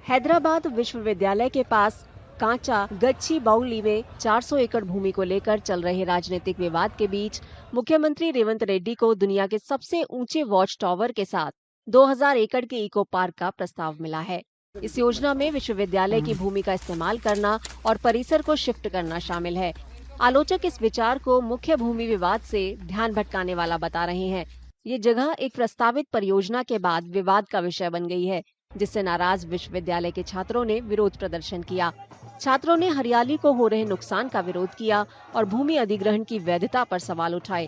हैदराबाद विश्वविद्यालय के पास कांचा गच्ची बाउली में 400 एकड़ भूमि को लेकर चल रहे राजनीतिक विवाद के बीच मुख्यमंत्री रेवंत रेड्डी को दुनिया के सबसे ऊंचे वॉच टावर के साथ 2000 एकड़ के इको पार्क का प्रस्ताव मिला है। इस योजना में विश्वविद्यालय की भूमि का इस्तेमाल करना और परिसर को शिफ्ट करना शामिल है। आलोचक इस विचार को मुख्य भूमि विवाद से ध्यान भटकाने वाला बता रहे हैं। ये जगह एक प्रस्तावित परियोजना के बाद विवाद का विषय बन गई है, जिससे नाराज विश्वविद्यालय के छात्रों ने विरोध प्रदर्शन किया। छात्रों ने हरियाली को हो रहे नुकसान का विरोध किया और भूमि अधिग्रहण की वैधता पर सवाल उठाए।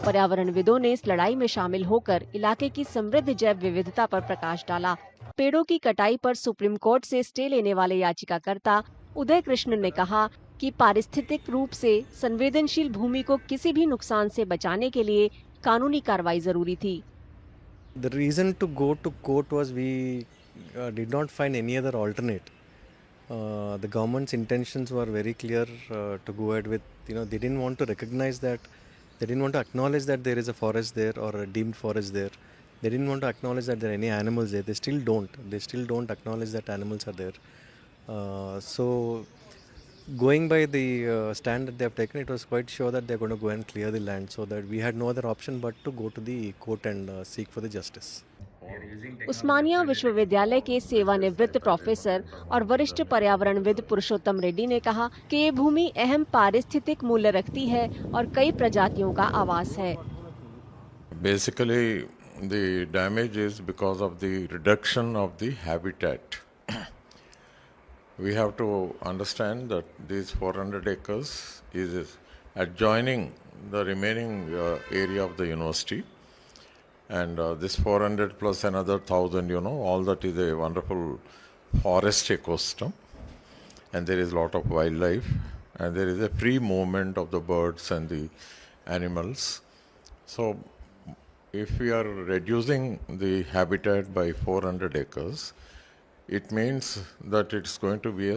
पर्यावरणविदों ने इस लड़ाई में शामिल होकर इलाके की समृद्ध जैव विविधता पर प्रकाश डाला। पेड़ों की कटाई पर सुप्रीम कोर्ट से स्टे लेने वाले याचिकाकर्ता उदय कृष्ण ने कहा कि पारिस्थितिक रूप से संवेदनशील भूमि को किसी भी नुकसान से बचाने के लिए कानूनी कार्रवाई जरूरी थी। The reason to go to court was we did not find any other alternate. The government's intentions were very clear to go ahead with, they didn't want to recognize that, they didn't want to acknowledge that there is a forest there or a deemed forest there. They didn't want to acknowledge that there are any animals there. They still don't acknowledge that animals are there. So going by the stand that they have taken, it was quite sure that they're going to go and clear the land, so that we had no other option but to go to the court and seek for the justice. उस्मानिया विश्वविद्यालय के सेवानिवृत्त professor और वरिष्ठ पर्यावरणविद पुरुषोत्तम रेड्डी ने कहा कि ये भूमि अहम पारिस्थितिक मूल्य रखती है और कई प्रजातियों का आवास है। Basically, the damage is because of the reduction of the habitat. We have to understand that these 400 acres is adjoining the remaining area of the university, and this 400 plus another 1000, all that is a wonderful forest ecosystem, and there is a lot of wildlife, and there is a free movement of the birds and the animals. So if we are reducing the habitat by 400 acres, it means that it's going to be a